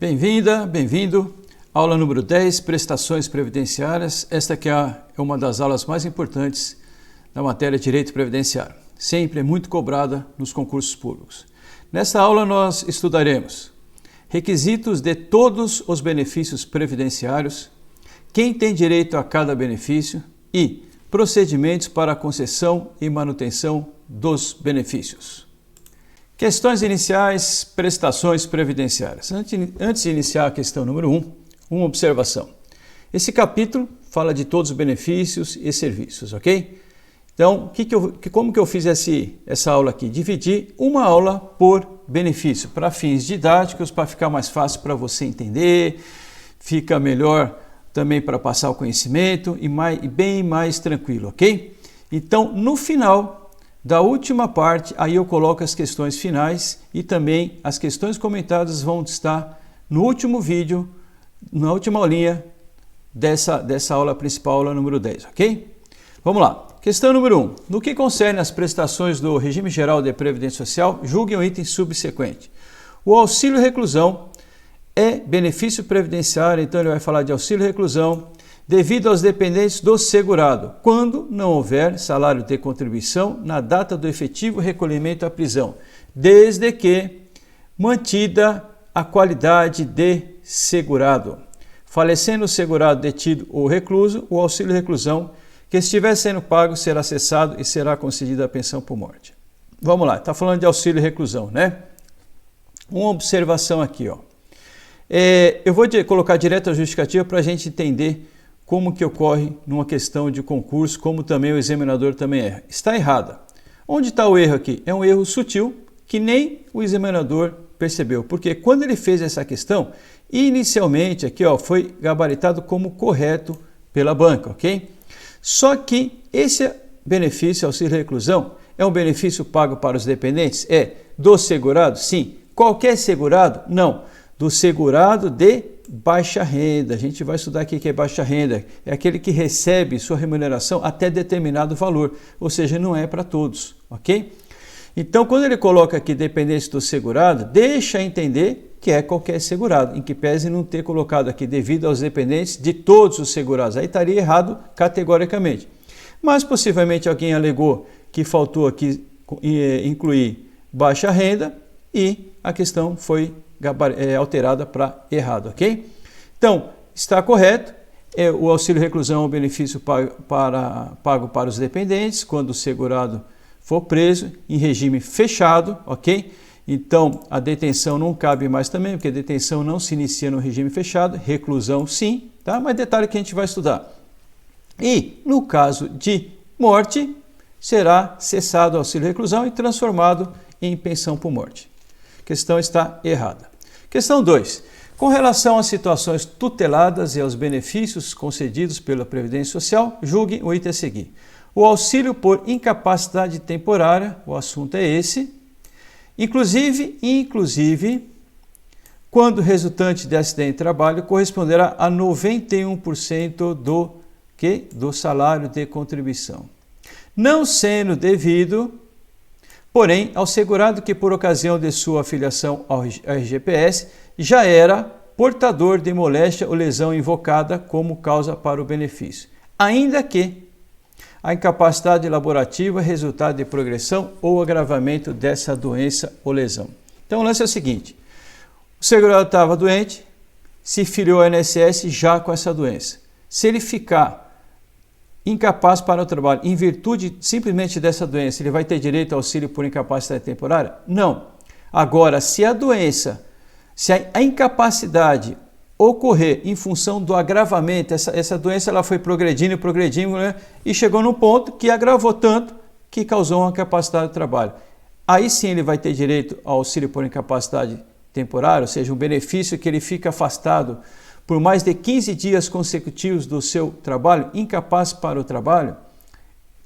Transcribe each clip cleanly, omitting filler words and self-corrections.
Bem-vinda, bem-vindo. Aula número 10, prestações previdenciárias. Esta que é uma das aulas mais importantes da matéria de direito previdenciário. Sempre é muito cobrada nos concursos públicos. Nesta aula nós estudaremos requisitos de todos os benefícios previdenciários, quem tem direito a cada benefício e procedimentos para a concessão e manutenção dos benefícios. Questões iniciais, prestações previdenciárias. Antes de iniciar a questão número 1, uma observação. Esse capítulo fala de todos os benefícios e serviços, ok? Então, como que eu fiz essa aula aqui? Dividi uma aula por benefício, para fins didáticos, para ficar mais fácil para você entender, fica melhor também para passar o conhecimento e bem mais tranquilo, ok? Então, no final da última parte, aí eu coloco as questões finais e também as questões comentadas vão estar no último vídeo, na última aulinha dessa aula principal, aula número 10, ok? Vamos lá. Questão número 1. No que concerne às prestações do Regime Geral de Previdência Social, julgue o item subsequente. O auxílio reclusão é benefício previdenciário, então ele vai falar de auxílio reclusão devido aos dependentes do segurado, quando não houver salário de contribuição na data do efetivo recolhimento à prisão, desde que mantida a qualidade de segurado. Falecendo o segurado detido ou recluso, o auxílio reclusão que estiver sendo pago será cessado e será concedida a pensão por morte. Vamos lá, está falando de auxílio reclusão, né? Uma observação aqui, ó. Eu vou colocar direto a justificativa para a gente entender como que ocorre numa questão de concurso, como também o examinador também erra. Está errada. Onde está o erro aqui? É um erro sutil que nem o examinador percebeu, porque quando ele fez essa questão, inicialmente aqui ó, foi gabaritado como correto pela banca, ok? Só que esse benefício, auxílio reclusão, é um benefício pago para os dependentes? É. Do segurado? Sim. Qualquer segurado? Não. Do segurado de baixa renda. A gente vai estudar aqui que é baixa renda. É aquele que recebe sua remuneração até determinado valor, ou seja, não é para todos, ok? Então, quando ele coloca aqui dependente do segurado, deixa entender que é qualquer segurado, em que pese não ter colocado aqui devido aos dependentes de todos os segurados. Aí estaria errado categoricamente. Mas possivelmente alguém alegou que faltou aqui incluir baixa renda e a questão foi alterada para errado, ok? Então, está correto, o auxílio reclusão é um benefício pago para os dependentes quando o segurado for preso em regime fechado, ok? Então, a detenção não cabe mais também, porque a detenção não se inicia no regime fechado, reclusão sim, tá? Mas detalhe que a gente vai estudar. E, no caso de morte, será cessado o auxílio reclusão e transformado em pensão por morte. A questão está errada. Questão 2. Com relação às situações tuteladas e aos benefícios concedidos pela Previdência Social, julgue o item a seguir. O auxílio por incapacidade temporária, o assunto é esse, inclusive, quando resultante de acidente de trabalho corresponderá a 91% do salário de contribuição. Não sendo devido, porém, ao segurado que por ocasião de sua afiliação ao RGPS já era portador de moléstia ou lesão invocada como causa para o benefício, ainda que a incapacidade laborativa é resultado de progressão ou agravamento dessa doença ou lesão. Então o lance é o seguinte, o segurado estava doente, se filiou ao INSS já com essa doença. Se ele ficar incapaz para o trabalho em virtude simplesmente dessa doença, ele vai ter direito ao auxílio por incapacidade temporária? Não. Agora, se a incapacidade ocorrer em função do agravamento, essa doença ela foi progredindo, né, e chegou num ponto que agravou tanto que causou uma incapacidade de trabalho. Aí sim ele vai ter direito ao auxílio por incapacidade temporária, ou seja, um benefício que ele fica afastado por mais de 15 dias consecutivos do seu trabalho, incapaz para o trabalho,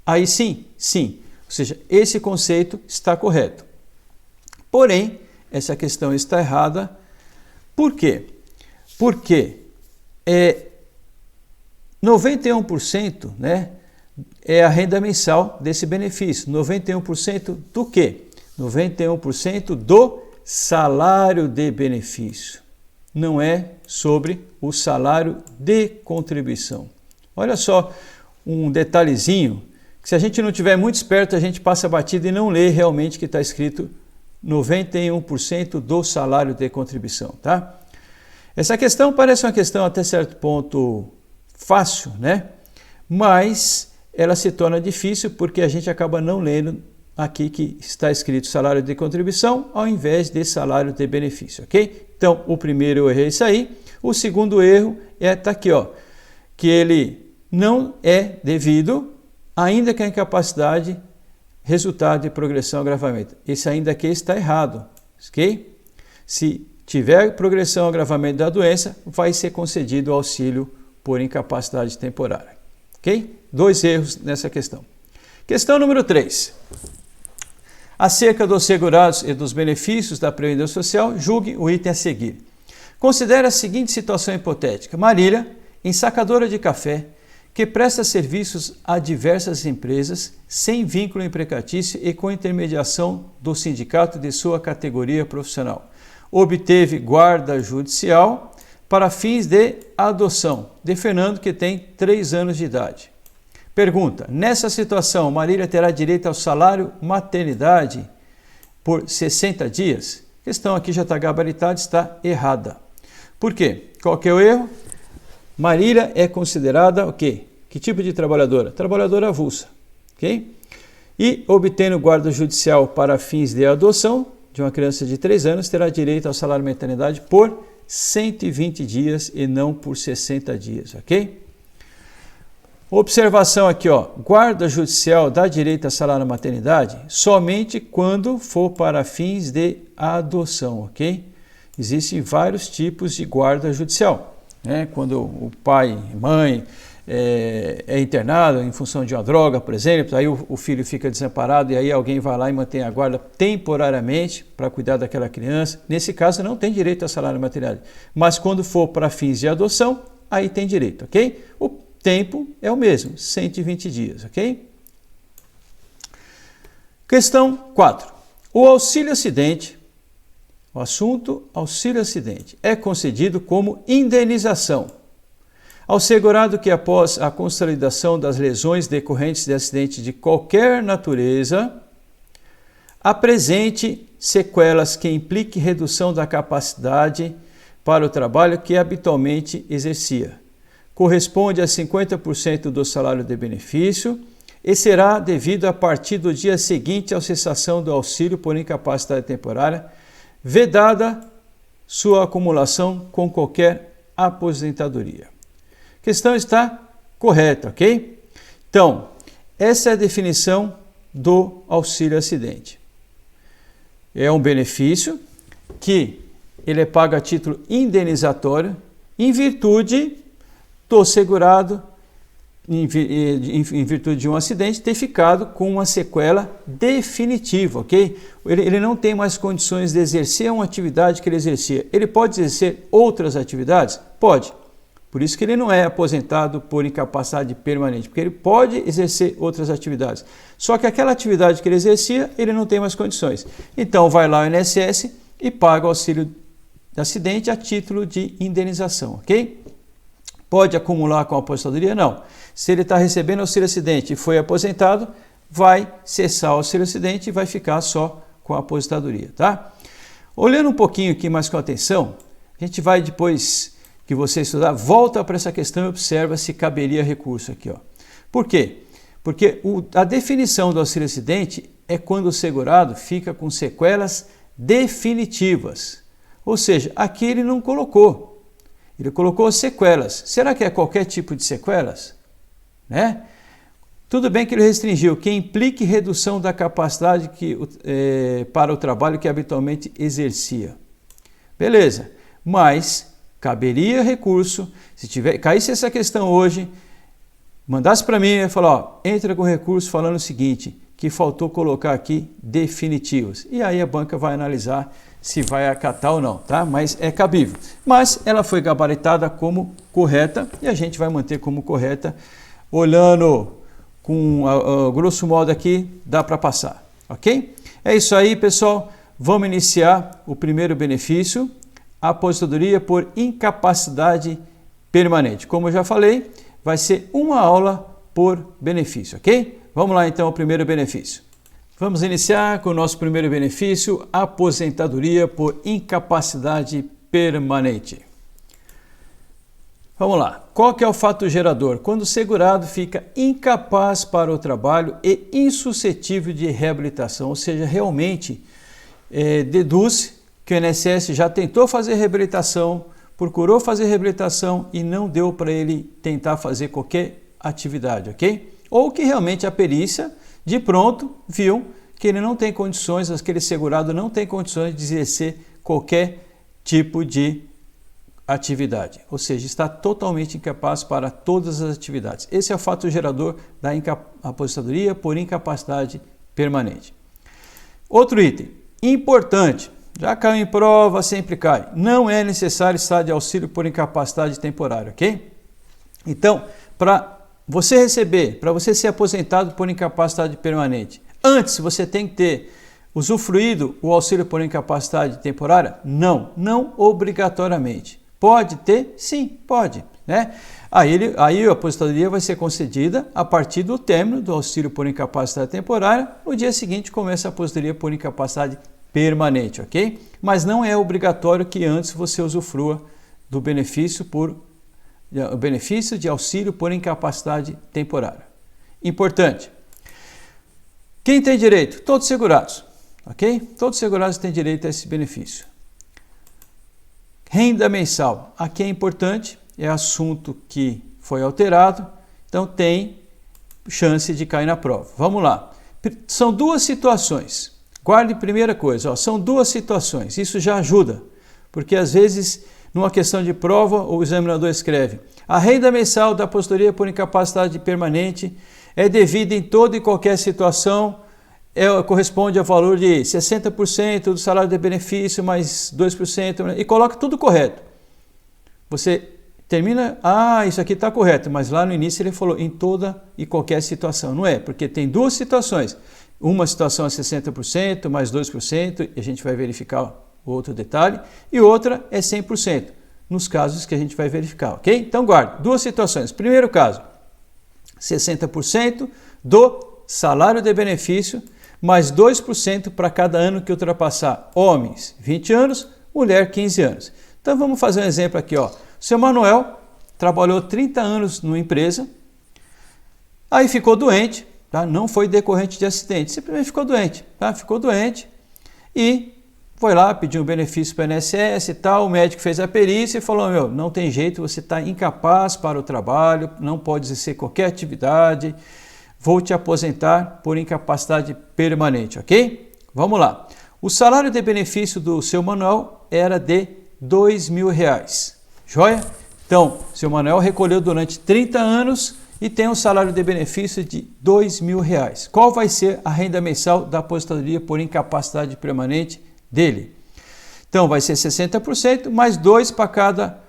aí sim. Ou seja, esse conceito está correto. Porém, essa questão está errada. Por quê? Porque 91%, né, é a renda mensal desse benefício. 91% do quê? 91% do salário de benefício. não é sobre o salário de contribuição. Olha só um detalhezinho, que se a gente não tiver muito esperto, a gente passa batido e não lê realmente que está escrito 91% do salário de contribuição, tá? Essa questão parece uma questão até certo ponto fácil, né? Mas ela se torna difícil porque a gente acaba não lendo aqui que está escrito salário de contribuição ao invés de salário de benefício, ok? Então, o primeiro erro é isso aí. O segundo erro tá aqui, ó, que ele não é devido, ainda que a incapacidade resultado de progressão ou agravamento. Esse ainda aqui está errado, ok? Se tiver progressão ou agravamento da doença, vai ser concedido auxílio por incapacidade temporária, ok? 2 erros nessa questão. Questão número 3. Acerca dos segurados e dos benefícios da Previdência Social, julgue o item a seguir. Considere a seguinte situação hipotética. Marília, ensacadora de café, que presta serviços a diversas empresas sem vínculo empregatício e com intermediação do sindicato de sua categoria profissional. Obteve guarda judicial para fins de adoção de Fernando, que tem 3 anos de idade. Pergunta: nessa situação, Marília terá direito ao salário maternidade por 60 dias? A questão aqui já está gabaritada, está errada. Por quê? Qual que é o erro? Marília é considerada o quê? Que tipo de trabalhadora? Trabalhadora avulsa, ok? E obtendo guarda judicial para fins de adoção de uma criança de 3 anos, terá direito ao salário maternidade por 120 dias e não por 60 dias, ok? Observação aqui, ó, guarda judicial dá direito a salário maternidade somente quando for para fins de adoção, ok? Existem vários tipos de guarda judicial, né? Quando o pai e mãe é internado em função de uma droga, por exemplo, aí o filho fica desamparado e aí alguém vai lá e mantém a guarda temporariamente para cuidar daquela criança. Nesse caso não tem direito a salário maternidade, mas quando for para fins de adoção, aí tem direito, ok? O tempo é o mesmo, 120 dias, ok? Questão 4. O auxílio acidente, o assunto auxílio acidente, é concedido como indenização ao segurado que, após a consolidação das lesões decorrentes de acidente de qualquer natureza, apresente sequelas que impliquem redução da capacidade para o trabalho que habitualmente exercia. Corresponde a 50% do salário de benefício e será devido a partir do dia seguinte à cessação do auxílio por incapacidade temporária, vedada sua acumulação com qualquer aposentadoria. A questão está correta, ok? Então, essa é a definição do auxílio acidente. É um benefício que ele é pago a título indenizatório em virtude do segurado, em virtude de um acidente, ter ficado com uma sequela definitiva, ok? Ele não tem mais condições de exercer uma atividade que ele exercia. Ele pode exercer outras atividades? Pode. Por isso que ele não é aposentado por incapacidade permanente, porque ele pode exercer outras atividades. Só que aquela atividade que ele exercia, ele não tem mais condições. Então vai lá o INSS e paga o auxílio de acidente a título de indenização, ok? Pode acumular com a aposentadoria? Não. Se ele está recebendo auxílio acidente e foi aposentado, vai cessar o auxílio acidente e vai ficar só com a aposentadoria, tá? Olhando um pouquinho aqui mais com atenção, a gente vai depois que você estudar, volta para essa questão e observa se caberia recurso aqui, ó. Por quê? Porque a definição do auxílio acidente é quando o segurado fica com sequelas definitivas. Ou seja, aqui ele não colocou. Ele colocou sequelas. Será que é qualquer tipo de sequelas? Né? Tudo bem que ele restringiu que implique redução da capacidade para o trabalho que habitualmente exercia. Beleza, mas caberia recurso. Se caísse essa questão hoje, mandasse para mim e falar, ó, entra com recurso falando o seguinte, que faltou colocar aqui definitivos. E aí a banca vai analisar se vai acatar ou não, tá? Mas é cabível. Mas ela foi gabaritada como correta e a gente vai manter como correta. Olhando com grosso modo aqui, dá para passar, ok? É isso aí, pessoal. Vamos iniciar o primeiro benefício, aposentadoria por incapacidade permanente. Como eu já falei, vai ser uma aula por benefício, ok? Vamos lá então ao primeiro benefício. Vamos iniciar com o nosso primeiro benefício, aposentadoria por incapacidade permanente. Vamos lá. Qual que é o fato gerador? Quando o segurado fica incapaz para o trabalho e insuscetível de reabilitação, ou seja, realmente deduz que o INSS já tentou fazer reabilitação, procurou fazer reabilitação e não deu para ele tentar fazer qualquer atividade, ok? Ou que realmente a perícia, de pronto, viu que ele não tem condições, aquele segurado não tem condições de exercer qualquer tipo de atividade, ou seja, está totalmente incapaz para todas as atividades. Esse é o fato gerador da aposentadoria por incapacidade permanente. Outro item, importante, já caiu em prova, sempre cai. Não é necessário estar de auxílio por incapacidade temporária, ok? Então, para você receber, para você ser aposentado por incapacidade permanente, antes você tem que ter usufruído o auxílio por incapacidade temporária? Não, não obrigatoriamente. Pode ter? Sim, pode, né? Aí a aposentadoria vai ser concedida a partir do término do auxílio por incapacidade temporária. No dia seguinte começa a aposentadoria por incapacidade permanente, ok? Mas não é obrigatório que antes você usufrua do benefício de auxílio por incapacidade temporária. Importante. Quem tem direito? Todos segurados, ok? Todos segurados têm direito a esse benefício. Renda mensal. Aqui é importante, é assunto que foi alterado, então tem chance de cair na prova. Vamos lá. São duas situações. Guarde primeira coisa, são duas situações. Isso já ajuda, porque às vezes, numa questão de prova, o examinador escreve: a renda mensal da aposentadoria por incapacidade permanente é devida em toda e qualquer situação, corresponde ao valor de 60% do salário de benefício mais 2%, e coloca tudo correto. Você termina, isso aqui está correto, mas lá no início ele falou em toda e qualquer situação. Não é, porque tem duas situações. Uma situação é 60% mais 2%, e a gente vai verificar o outro detalhe, e outra é 100%, nos casos que a gente vai verificar, ok? Então guarde, duas situações. Primeiro caso, 60% do salário de benefício mais 2% para cada ano que ultrapassar. Homens, 20 anos, mulher, 15 anos. Então vamos fazer um exemplo aqui, ó. O seu Manuel trabalhou 30 anos numa empresa, aí ficou doente, tá? Não foi decorrente de acidente, simplesmente ficou doente, tá? Ficou doente e foi lá, pediu um benefício para o INSS e tal, o médico fez a perícia e falou: não tem jeito, você está incapaz para o trabalho, não pode exercer qualquer atividade, vou te aposentar por incapacidade permanente, ok? Vamos lá. O salário de benefício do seu Manuel era de R$2.000, joia? Então, seu Manuel recolheu durante 30 anos e tem um salário de benefício de R$2.000. Qual vai ser a renda mensal da aposentadoria por incapacidade permanente dele? Então, vai ser 60% mais 2 para cada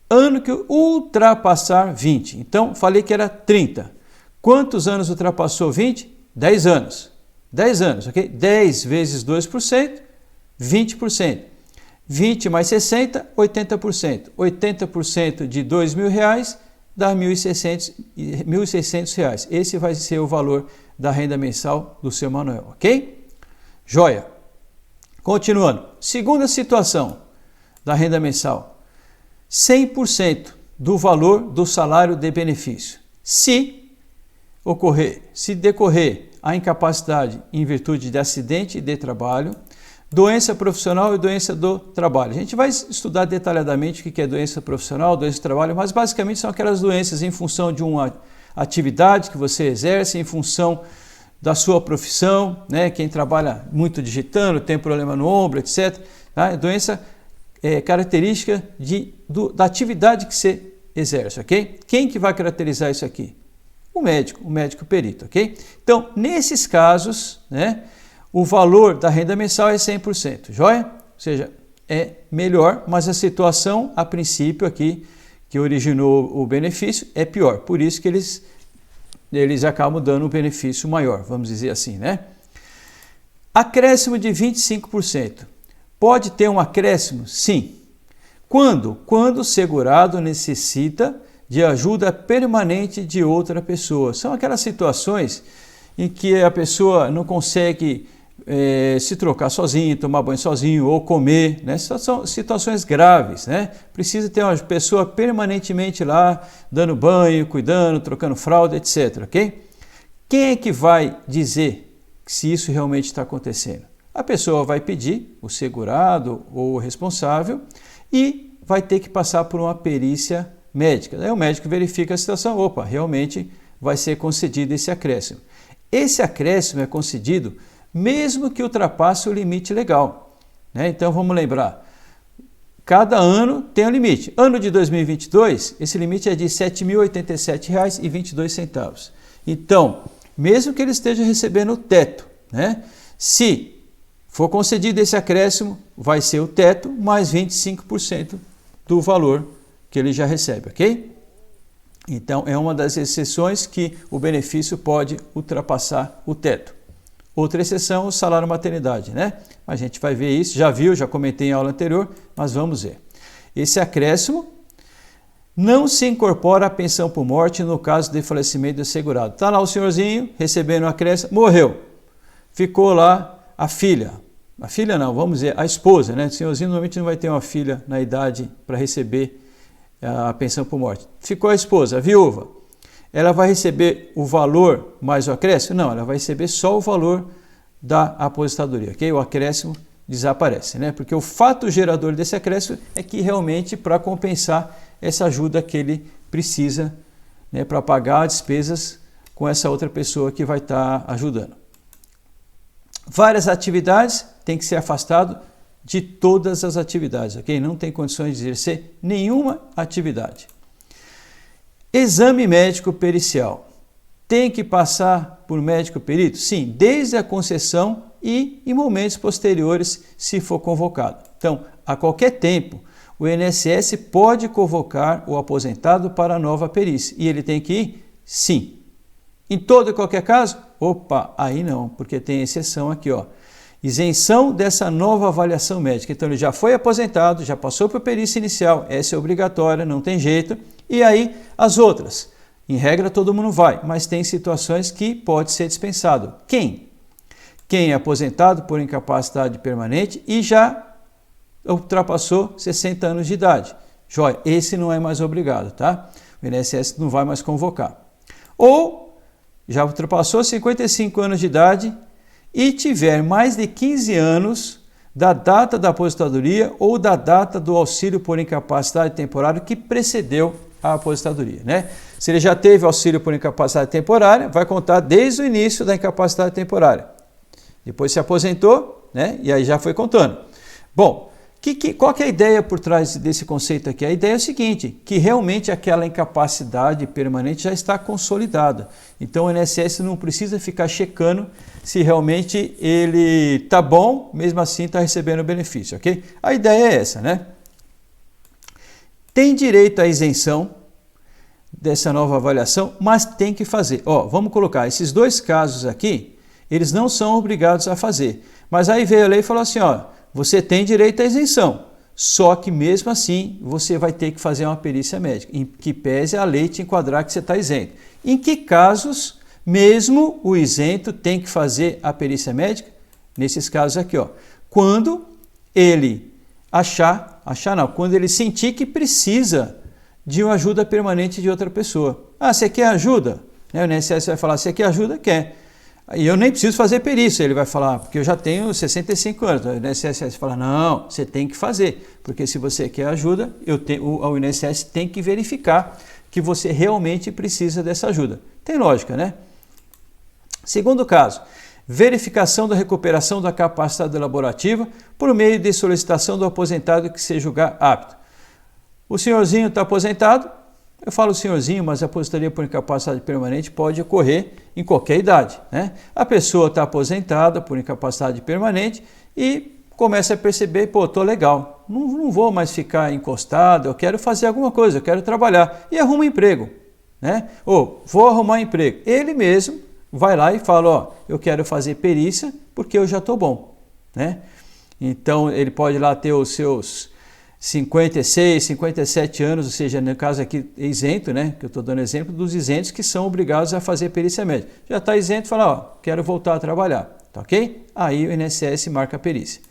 ano que ultrapassar 20. Então, falei que era 30. Quantos anos ultrapassou 20? 10 anos. 10 anos, ok? 10 vezes 2%, 20%. 20 mais 60, 80%. 80% de R$2.000 dá R$1.600. Esse vai ser o valor da renda mensal do seu Manuel, ok? Joia. Continuando. Segunda situação da renda mensal. 100% do valor do salário de benefício. Se decorrer a incapacidade em virtude de acidente de trabalho, doença profissional e doença do trabalho. A gente vai estudar detalhadamente o que é doença profissional, doença do trabalho, mas basicamente são aquelas doenças em função de uma atividade que você exerce, em função da sua profissão, né? Quem trabalha muito digitando, tem problema no ombro, etc. Tá? Doença característica da atividade que você exerce, ok? Quem que vai caracterizar isso aqui? O médico perito, ok? Então, nesses casos, né, o valor da renda mensal é 100%, joia? Ou seja, é melhor, mas a situação, a princípio aqui, que originou o benefício, é pior. Por isso que eles acabam dando um benefício maior, vamos dizer assim, né? Acréscimo de 25%. Pode ter um acréscimo? Sim. Quando? Quando o segurado necessita de ajuda permanente de outra pessoa. São aquelas situações em que a pessoa não consegue se trocar sozinho, tomar banho sozinho ou comer, né? São situações graves, né? Precisa ter uma pessoa permanentemente lá, dando banho, cuidando, trocando fralda, etc, ok? Quem é que vai dizer se isso realmente está acontecendo? A pessoa vai pedir, o segurado ou o responsável, e vai ter que passar por uma perícia médica. Aí o médico verifica a situação, opa, realmente vai ser concedido esse acréscimo. Esse acréscimo é concedido mesmo que ultrapasse o limite legal, né? Então vamos lembrar, cada ano tem um limite. Ano de 2022, esse limite é de R$ 7.087,22. Então, mesmo que ele esteja recebendo o teto, né? Se for concedido esse acréscimo, vai ser o teto mais 25% do valor que ele já recebe, ok? Então, é uma das exceções que o benefício pode ultrapassar o teto. Outra exceção, o salário maternidade, né? A gente vai ver isso, já viu, já comentei em aula anterior, mas vamos ver. Esse acréscimo não se incorpora à pensão por morte no caso de falecimento do segurado. Está lá o senhorzinho recebendo o acréscimo, morreu. Ficou lá a filha não, vamos dizer, a esposa, né? O senhorzinho normalmente não vai ter uma filha na idade para receber a pensão por morte. Ficou a esposa, a viúva. Ela vai receber o valor mais o acréscimo? Não, ela vai receber só o valor da aposentadoria, ok? O acréscimo desaparece, né? Porque o fato gerador desse acréscimo é que realmente para compensar essa ajuda que ele precisa, né, para pagar as despesas com essa outra pessoa que vai estar ajudando. Várias atividades tem que ser afastado de todas as atividades, ok? Não tem condições de exercer nenhuma atividade. Exame médico pericial. Tem que passar por médico perito? Sim, desde a concessão e em momentos posteriores, se for convocado. Então, a qualquer tempo, o INSS pode convocar o aposentado para a nova perícia. E ele tem que ir? Sim. Em todo e qualquer caso? Opa, aí não, porque tem exceção aqui, ó. Isenção dessa nova avaliação médica. Então, ele já foi aposentado, já passou por perícia inicial, essa é obrigatória, não tem jeito. E aí, as outras? Em regra, todo mundo vai, mas tem situações que pode ser dispensado. Quem? Quem é aposentado por incapacidade permanente e já ultrapassou 60 anos de idade. Joia, esse não é mais obrigado, tá? O INSS não vai mais convocar. Ou já ultrapassou 55 anos de idade e tiver mais de 15 anos da data da aposentadoria ou da data do auxílio por incapacidade temporária que precedeu a aposentadoria, né? Se ele já teve auxílio por incapacidade temporária, vai contar desde o início da incapacidade temporária. Depois se aposentou, né? E aí já foi contando. Bom, qual que é a ideia por trás desse conceito aqui? A ideia é o seguinte, que realmente aquela incapacidade permanente já está consolidada. Então o INSS não precisa ficar checando se realmente ele está bom, mesmo assim está recebendo o benefício, ok? A ideia é essa, né? Tem direito à isenção dessa nova avaliação, mas tem que fazer. Ó, vamos colocar esses dois casos aqui, eles não são obrigados a fazer. Mas aí veio a lei e falou assim, ó, você tem direito à isenção, só que mesmo assim você vai ter que fazer uma perícia médica, em que pese a lei te enquadrar que você está isento. Em que casos, mesmo o isento tem que fazer a perícia médica? Nesses casos aqui, ó, quando ele quando ele sentir que precisa de uma ajuda permanente de outra pessoa. Ah, você quer ajuda? O INSS vai falar, você quer ajuda? Quer. E eu nem preciso fazer perícia, ele vai falar, porque eu já tenho 65 anos. O INSS fala, não, você tem que fazer, porque se você quer ajuda, o INSS tem que verificar que você realmente precisa dessa ajuda. Tem lógica, né? Segundo caso, verificação da recuperação da capacidade elaborativa por meio de solicitação do aposentado que se julgar apto. O senhorzinho está aposentado, eu falo senhorzinho, mas a aposentadoria por incapacidade permanente pode ocorrer em qualquer idade, né? A pessoa está aposentada por incapacidade permanente e começa a perceber, pô, estou legal, não vou mais ficar encostado, eu quero fazer alguma coisa, eu quero trabalhar e arruma emprego, né? Ou vou arrumar emprego. Ele mesmo vai lá e fala, ó, eu quero fazer perícia porque eu já estou bom, né? Então ele pode lá ter os seus 56, 57 anos, ou seja, no caso aqui isento, né, que eu estou dando exemplo dos isentos que são obrigados a fazer perícia médica. Já está isento, fala, ó, quero voltar a trabalhar, tá ok? Aí o INSS marca a perícia.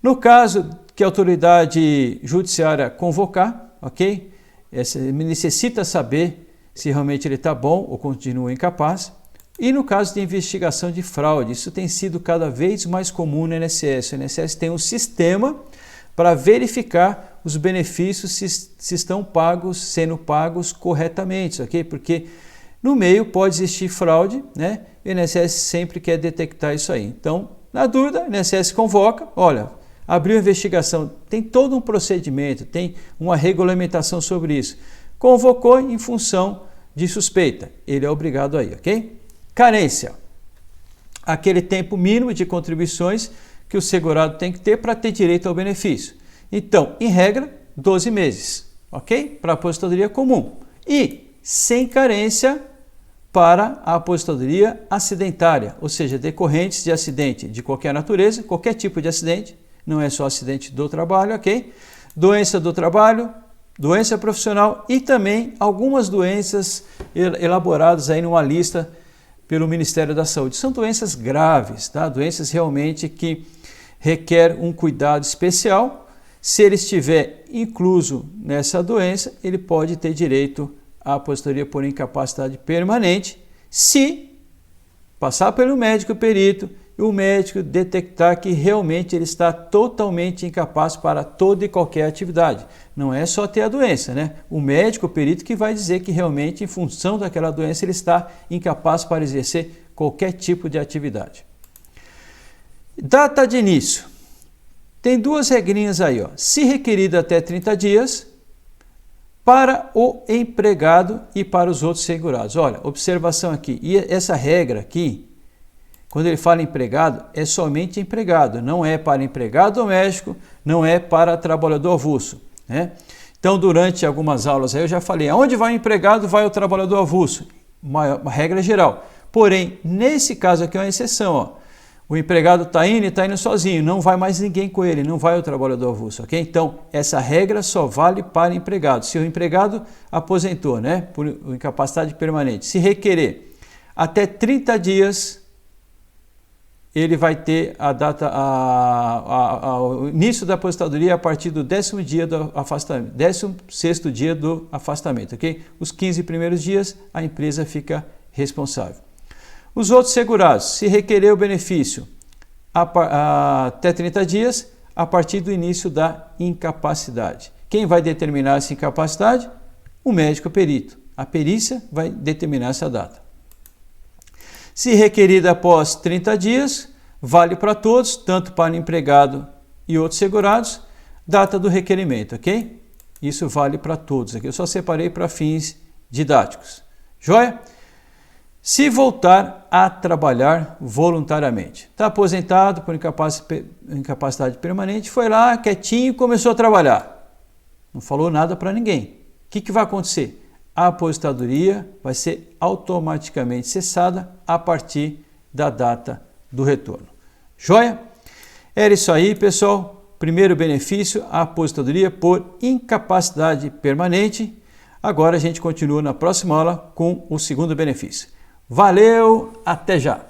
No caso que a autoridade judiciária convocar, ok? Necessita saber se realmente ele está bom ou continua incapaz. E no caso de investigação de fraude, isso tem sido cada vez mais comum no INSS. O INSS tem um sistema para verificar os benefícios se estão pagos, sendo pagos corretamente, ok? Porque no meio pode existir fraude, né? E o INSS sempre quer detectar isso aí. Então, na dúvida, o INSS convoca, olha, abriu a investigação, tem todo um procedimento, tem uma regulamentação sobre isso. Convocou em função de suspeita, ele é obrigado aí, ok? Carência, aquele tempo mínimo de contribuições que o segurado tem que ter para ter direito ao benefício. Então, em regra, 12 meses, ok? Para a aposentadoria comum. E sem carência para a aposentadoria acidentária, ou seja, decorrentes de acidente de qualquer natureza, qualquer tipo de acidente, não é só acidente do trabalho, ok? Doença do trabalho, doença profissional e também algumas doenças elaboradas aí numa lista pelo Ministério da Saúde. São doenças graves, tá? Doenças realmente que requer um cuidado especial. Se ele estiver incluso nessa doença, ele pode ter direito à aposentadoria por incapacidade permanente, se passar pelo médico perito e o médico detectar que realmente ele está totalmente incapaz para toda e qualquer atividade. Não é só ter a doença, né? O médico perito que vai dizer que realmente, em função daquela doença, ele está incapaz para exercer qualquer tipo de atividade. Data de início. Tem duas regrinhas aí, ó. Se requerido até 30 dias, para o empregado e para os outros segurados. Olha, observação aqui. E essa regra aqui, quando ele fala empregado, é somente empregado. Não é para empregado doméstico, não é para trabalhador avulso, né? Então, durante algumas aulas aí eu já falei, aonde vai o empregado, vai o trabalhador avulso. Uma regra geral. Porém, nesse caso aqui é uma exceção, ó. O empregado está indo sozinho, não vai mais ninguém com ele, não vai o trabalhador avulso, ok? Então, essa regra só vale para empregado. Se o empregado aposentou, né, por incapacidade permanente, se requerer até 30 dias, ele vai ter a data, o início da aposentadoria a partir do 10º dia do afastamento, 16º dia do afastamento, ok? Os 15 primeiros dias, a empresa fica responsável. Os outros segurados, se requerer o benefício até 30 dias, a partir do início da incapacidade. Quem vai determinar essa incapacidade? O médico perito. A perícia vai determinar essa data. Se requerida após 30 dias, vale para todos, tanto para empregado e outros segurados, data do requerimento, ok? Isso vale para todos aqui. Eu só separei para fins didáticos. Joia? Se voltar a trabalhar voluntariamente. Está aposentado por incapacidade permanente, foi lá quietinho e começou a trabalhar. Não falou nada para ninguém. O que vai acontecer? A aposentadoria vai ser automaticamente cessada a partir da data do retorno. Joia? Era isso aí, pessoal. Primeiro benefício, a aposentadoria por incapacidade permanente. Agora a gente continua na próxima aula com o segundo benefício. Valeu, até já!